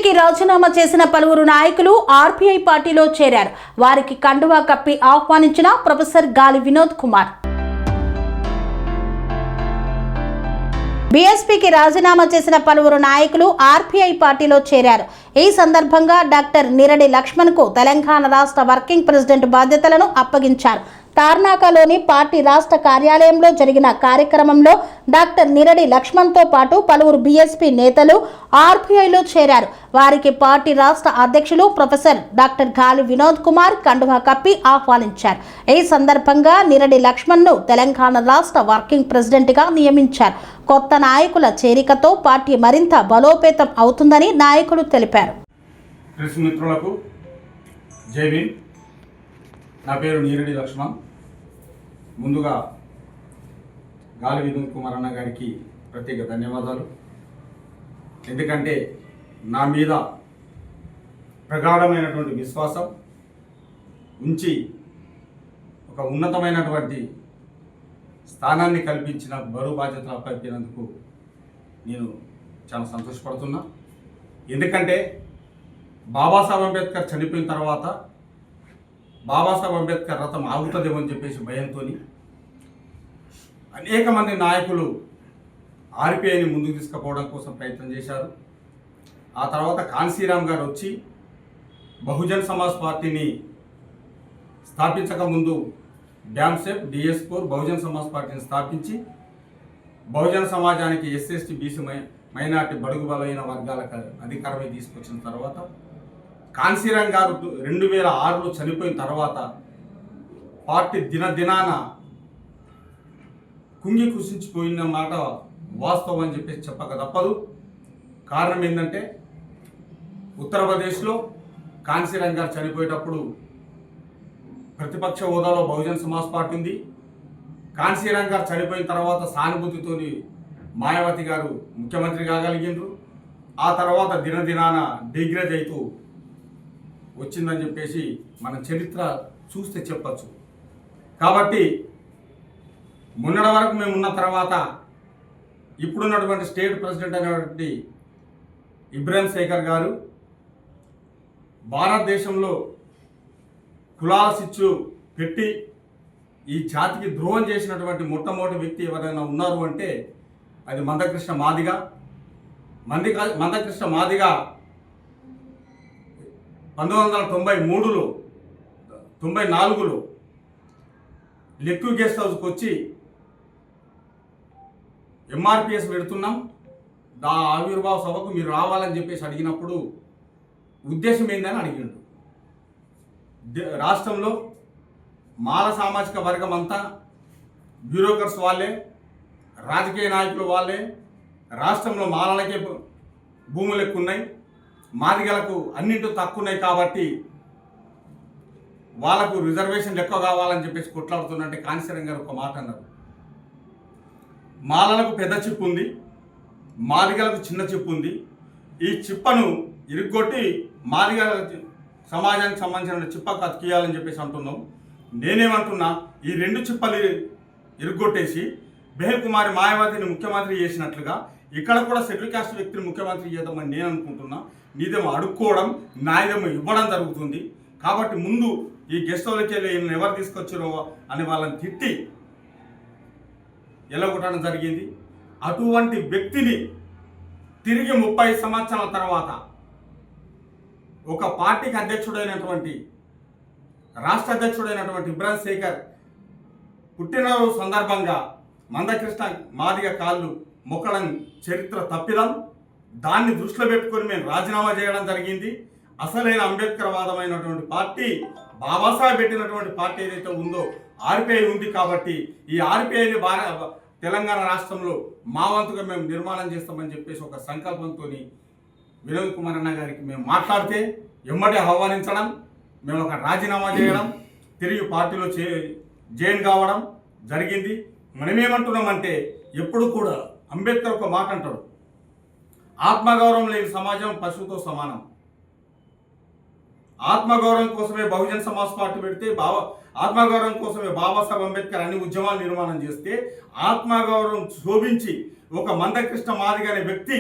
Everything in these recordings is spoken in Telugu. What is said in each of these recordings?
బీఎస్పీకి రాజీనామా చేసిన పలువురు నాయకులు ఆర్పీఐ పార్టీలో చేరారు. వారికి కండువా కప్పి ఆహ్వానించిన ప్రొఫెసర్ గాలి వినోద్ కుమార్. బీఎస్పీకి రాజీనామా చేసిన పలువురు నాయకులు ఆర్పీఐ పార్టీలో చేరారు. ఈ సందర్భంగా డాక్టర్ నిరడి లక్ష్మణ్కు తెలంగాణ రాష్ట్ర వర్కింగ్ ప్రెసిడెంట్ బాధ్యతలను అప్పగించారు. తార్నాకలోని పార్టీ రాష్ట్ర కార్యాలయంలో జరిగిన కార్యక్రమంలో డాక్టర్ నిరడి లక్ష్మణ్తో పాటు పలువురు బీఎస్పీ నేతలు ఆర్పీఐలో చేరారు. వారికి పార్టీ రాష్ట్ర అధ్యక్షులు ప్రొఫెసర్ డాక్టర్ గాలి వినోద్ కుమార్ కండువా కప్పి ఆహ్వానించారు. ఈ సందర్భంగా నిరడి లక్ష్మణ్ను తెలంగాణ రాష్ట్ర వర్కింగ్ ప్రెసిడెంట్గా నియమించారు. కొత్త నాయకుల చేరికతో పార్టీ మరింత బలోపేతం అవుతుందని నాయకులు తెలిపారు. నా పేరు నీరడి లక్ష్మణ్. ముందుగా గాలి వినోద్ కుమార్ అన్న గారికి ప్రత్యేక ధన్యవాదాలు. ఎందుకంటే నా మీద ప్రగాఢమైనటువంటి విశ్వాసం ఉంచి ఒక ఉన్నతమైనటువంటి స్థానాన్ని కల్పించిన బరువు బాధ్యతలు అప్పగినందుకు నేను చాలా సంతోషపడుతున్నా. ఎందుకంటే బాబాసాహెబ్ అంబేద్కర్ చనిపోయిన తర్వాత బాబాసాహెబ్ అంబేద్కర్ రథం ఆగుతుందేమో అని చెప్పేసి భయంతో అనేక మంది నాయకులు ఆర్పీఐని ముందుకు తీసుకుపోవడం కోసం ప్రయత్నం చేశారు. ఆ తర్వాత కాన్సీరామ్ గారు వచ్చి బహుజన్ సమాజ్ పార్టీని స్థాపించకముందు డ్యామ్సేప్ డిఎస్4 బహుజన్ సమాజ్ పార్టీని స్థాపించి బహుజన సమాజానికి ఎస్సీ బీసీ మైనార్టీ బడుగు బలైన వర్గాలకు అధికారమే తీసుకొచ్చిన తర్వాత కాన్సీరామ్ గారు 2006లో చనిపోయిన తర్వాత పార్టీ దినాన కుంగి కుసించిపోయిన మాట వాస్తవం అని చెప్పేసి చెప్పక తప్పదు. కారణం ఏంటంటే ఉత్తరప్రదేశ్లో కాన్సీరామ్ గారు చనిపోయేటప్పుడు ప్రతిపక్ష హోదాలో బహుజన్ సమాజ్ పార్టీ ఉంది. కాన్సీరామ్ గారు చనిపోయిన తర్వాత సానుభూతితోని మాయావతి గారు ముఖ్యమంత్రి కాగలిగినారు. ఆ తర్వాత దినాన డిగ్రేడ్ అవుతూ వచ్చిందని చెప్పేసి మన చరిత్ర చూస్తే చెప్పచ్చు. కాబట్టి మొన్నటి వరకు మేము ఉన్న తర్వాత ఇప్పుడున్నటువంటి స్టేట్ ప్రెసిడెంట్ అయినటువంటి ఇబ్రాహిం శేఖర్ గారు భారతదేశంలో కులాల చిచ్చు పెట్టి ఈ జాతికి ద్రోహం చేసినటువంటి మొట్టమొదటి వ్యక్తి ఎవరైనా ఉన్నారు అంటే అది మందకృష్ణ మాదిగ. మందకృష్ణ మాదిగ 1993లో 94లో లెక్కు గెస్ట్ హౌస్కి వచ్చి ఎంఆర్పిఎస్ పెడుతున్నాం, ఆవిర్భావ సభకు మీరు రావాలని చెప్పేసి అడిగినప్పుడు ఉద్దేశం ఏందని అడిగిండు. రాష్ట్రంలో మాల సామాజిక వర్గం అంతా బ్యూరోక్రట్స్ వాళ్ళే, రాజకీయ నాయకులు వాళ్ళే, రాష్ట్రంలో మాలలకే భూములు ఎక్కువ ఉన్నాయి, మాదిగలకు అన్నింటితో తక్కువ ఉన్నాయి కాబట్టి వాళ్ళకు రిజర్వేషన్లు ఎక్కువ కావాలని చెప్పేసి కొట్లాడుతున్నట్టే కాన్సీరామ్ గారు ఒక మాట అన్నారు. మాలలకు పెద్ద చిప్పు ఉంది, మాదిగలకు చిన్న చిప్పు ఉంది. ఈ చిప్పను ఇరుగ్గొట్టి మాదిగ సమాజానికి సంబంధించిన చిప్పకు అతికియాలని చెప్పేసి అంటున్నాం. నేనేమంటున్నా, ఈ రెండు చిప్పలు ఇరుగ్గొట్టేసి బెహల్ కుమారి మాయావతిని ముఖ్యమంత్రి చేసినట్లుగా ఇక్కడ కూడా షెడ్యూల్ కాస్ట్ వ్యక్తిని ముఖ్యమంత్రి చేద్దామని నేను అనుకుంటున్నా. నీదేమో అడుక్కోవడం, నాయదేమో ఇవ్వడం జరుగుతుంది. కాబట్టి ముందు ఈ గెస్ట్ హౌస్కి వెళ్ళి ఎవరు తీసుకొచ్చారో అని వాళ్ళని తిట్టి ఎలగొట్టడం జరిగింది. అటువంటి వ్యక్తిని తిరిగి 30 సంవత్సరాల తర్వాత ఒక పార్టీకి అధ్యక్షుడైనటువంటి రాష్ట్ర అధ్యక్షుడైనటువంటి ఇబ్రాహిం శేఖర్ పుట్టినరోజు సందర్భంగా మందకృష్ణ మాదిగ కాళ్ళు మొక్కడం చరిత్ర తప్పిదం. దాన్ని దృష్టిలో పెట్టుకొని మేము రాజీనామా చేయడం జరిగింది. అసలైన అంబేద్కర్ వాదమైనటువంటి పార్టీ, బాబాసాహెబ్ పెట్టినటువంటి పార్టీ ఏదైతే ఉందో ఆర్పీఐ ఉంది. కాబట్టి ఈ ఆర్పీఐని తెలంగాణ రాష్ట్రంలో మా వంతుగా మేము నిర్మాణం చేస్తామని చెప్పేసి ఒక సంకల్పంతో వినోద్ కుమార్ అన్న గారికి మేము మాట్లాడితే ఎమ్మటే ఆహ్వానించడం, మేము ఒక రాజీనామా చేయడం, తిరిగి పార్టీలో జాయిన్ కావడం జరిగింది. మనమేమంటున్నామంటే ఎప్పుడు కూడా అంబేద్కర్ ఒక మాట అంటాడు, ఆత్మగౌరవం లేని సమాజం పశువుతో సమానం. ఆత్మగౌరవం కోసమే బహుజన్ సమాజ్ పార్టీ పెడితే ఆత్మగౌరవం కోసమే బాబాసాహెబ్ అంబేద్కర్ అన్ని ఉద్యమాలు నిర్మాణం చేస్తే ఆత్మగౌరవం శోభించి ఒక మందకృష్ణ మాదిగ అనే వ్యక్తి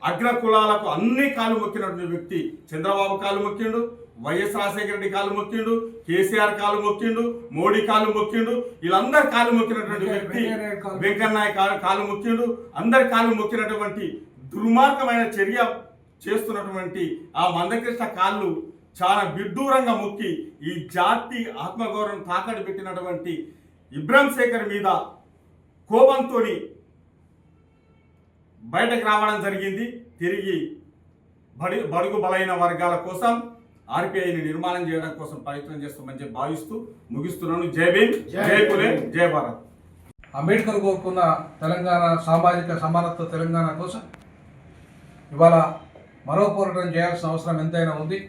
అగ్ర కులాలకు అన్ని కాలు మొక్కినటువంటి వ్యక్తి చంద్రబాబు కాలు మొక్కిండు, వైఎస్ రాజశేఖర రెడ్డి కాలు మొక్కిండు, కేసీఆర్ కాలు మొక్కిండు, మోడీ కాలు మొక్కిండు, వీళ్ళందరు కాలు మొక్కినటువంటి వ్యక్తి వెంకయ్య కాలు మొక్కిండు. అందరి కాలు మొక్కినటువంటి దుర్మార్గమైన చర్య చేస్తున్నటువంటి ఆ మందకృష్ణ కాళ్ళు చాలా విడ్డూరంగా మొక్కి ఈ జాతి ఆత్మగౌరవం తాకట్టు పెట్టినటువంటి ఇబ్రాహిం శేఖర్ మీద కోపంతో బయటకు రావడం జరిగింది. తిరిగి బడుగు బలైన వర్గాల కోసం ఆర్పిఐని నిర్మాణం చేయడం కోసం ప్రయత్నం చేస్తామని చెప్పి భావిస్తూ ముగిస్తున్నాను. జై భీమ్, జై పులే, జై భారత్. అంబేద్కర్ కోరుకున్న తెలంగాణ సామాజిక సమానత్వ తెలంగాణ కోసం ఇవాళ మరో పోరాటం చేయాల్సిన అవసరం ఎంతైనా ఉంది.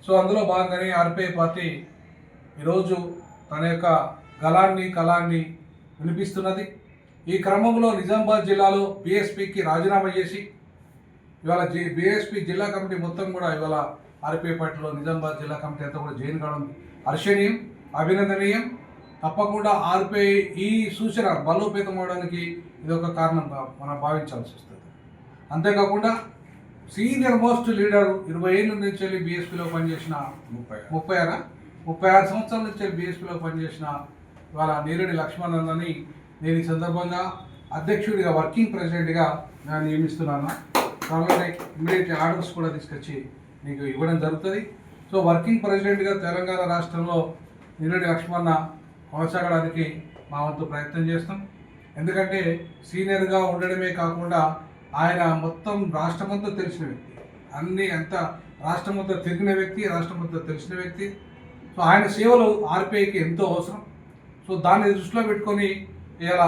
సో అందులో భాగంగానే ఆర్పిఐ పార్టీ ఈరోజు తన యొక్క కళాన్ని వినిపిస్తున్నది. ఈ క్రమంలో నిజామాబాద్ జిల్లాలో బీఎస్పీకి రాజీనామా చేసి ఇవాళ బీఎస్పీ జిల్లా కమిటీ మొత్తం కూడా ఇవాళ ఆర్పిఐ పార్టీలో నిజామాబాద్ జిల్లా కమిటీ అంతా కూడా జాయిన్ కావడం హర్షణీయం, అభినందనీయం. తప్పకుండా ఆర్పిఐ ఈ సూచన బలోపేతం అవడానికి ఇది ఒక కారణంగా మనం భావించాల్సి వస్తుంది. అంతేకాకుండా సీనియర్ మోస్ట్ లీడర్ 20 ఏళ్ళ నుంచి వెళ్ళి బీఎస్పీలో పనిచేసిన 36 సంవత్సరాల నుంచి బీఎస్పీలో పనిచేసిన ఇవాళ నీరెడ్డి లక్ష్మణ్ అన్నని నేను ఈ సందర్భంగా అధ్యక్షుడిగా వర్కింగ్ ప్రెసిడెంట్గా నేను నియమిస్తున్నాను. త్వరలోనే ఇమ్మీడియట్ ఆర్డర్స్ కూడా తీసుకొచ్చి మీకు ఇవ్వడం జరుగుతుంది. సో వర్కింగ్ ప్రెసిడెంట్గా తెలంగాణ రాష్ట్రంలో నీరెడ్డి లక్ష్మణ కొనసాగడానికి మా వంతు ప్రయత్నం చేస్తాం. ఎందుకంటే సీనియర్గా ఉండడమే కాకుండా ఆయన మొత్తం రాష్ట్రమంతా తెలిసిన వ్యక్తి, రాష్ట్రమంతా తిరిగిన వ్యక్తి, రాష్ట్రమంతా తెలిసిన వ్యక్తి. సో ఆయన సేవలు ఆర్పిఐకి ఎంతో అవసరం. సో దాన్ని దృష్టిలో పెట్టుకొని ఇవాళ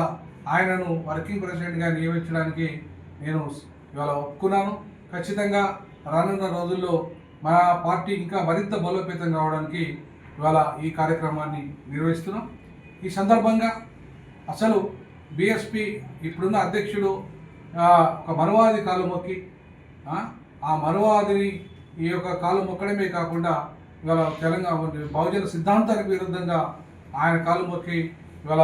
ఆయనను వర్కింగ్ ప్రెసిడెంట్గా నియమించడానికి నేను ఇవాళ ఒప్పుకున్నాను. ఖచ్చితంగా రానున్న రోజుల్లో మన పార్టీ ఇంకా మరింత బలోపేతం కావడానికి ఇవాళ ఈ కార్యక్రమాన్ని నిర్వహిస్తున్నాం. ఈ సందర్భంగా అసలు బీఎస్పీ ఇప్పుడున్న అధ్యక్షుడు ఒక మనువాది కాలు మొక్కి ఆ మనువాదిని ఈ యొక్క కాలు మొక్కడమే కాకుండా ఇవాళ తెలంగాణ బహుజన సిద్ధాంతానికి విరుద్ధంగా ఆయన కాలు మొక్కి ఇవాళ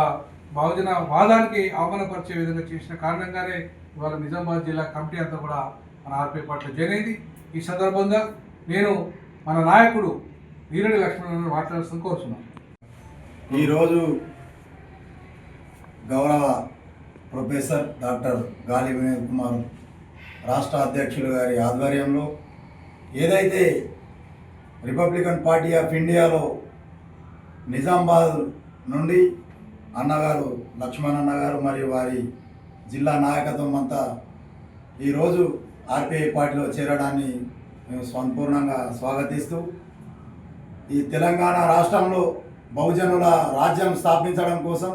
బహుజన వాదానికి అవమానపరిచే విధంగా చేసిన కారణంగానే ఇవాళ నిజామాబాద్ జిల్లా కమిటీ అంతా కూడా మన ఆర్పిఐ పార్టీలో జాయిన్ అయింది. ఈ సందర్భంగా నేను మన నాయకుడు నీరెడ్డి లక్ష్మణ్ మాట్లాడాల్సింది కోరుతున్నాను. ఈరోజు గౌరవ ప్రొఫెసర్ డాక్టర్ గాలి వినోద్ కుమార్ రాష్ట్ర అధ్యక్షులు గారి ఆధ్వర్యంలో ఏదైతే రిపబ్లికన్ పార్టీ ఆఫ్ ఇండియాలో నిజామాబాద్ నుండి అన్నగారు లక్ష్మణ్ అన్నగారు మరియు వారి జిల్లా నాయకత్వం అంతా ఈరోజు ఆర్పిఐ పార్టీలో చేరడాన్ని మేము సంపూర్ణంగా స్వాగతిస్తూ ఈ తెలంగాణ రాష్ట్రంలో బహుజనుల రాజ్యం స్థాపించడం కోసం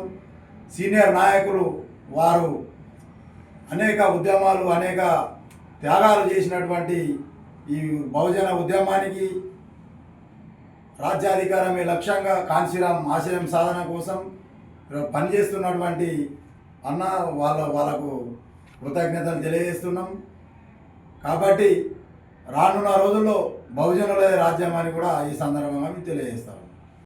సీనియర్ నాయకులు వారు అనేక ఉద్యమాలు అనేక త్యాగాలు చేసినటువంటి ఈ బహుజన ఉద్యమానికి రాజ్యాధికారమే లక్ష్యంగా కాంశీరామ్ ఆశయం సాధన కోసం పనిచేస్తున్నటువంటి అన్న వాళ్ళకు కృతజ్ఞతలు తెలియజేస్తున్నాం. కాబట్టి రానున్న రోజుల్లో బహుజనుల రాజ్యం అని కూడా ఈ సందర్భంగా మేము తెలియజేస్తాం.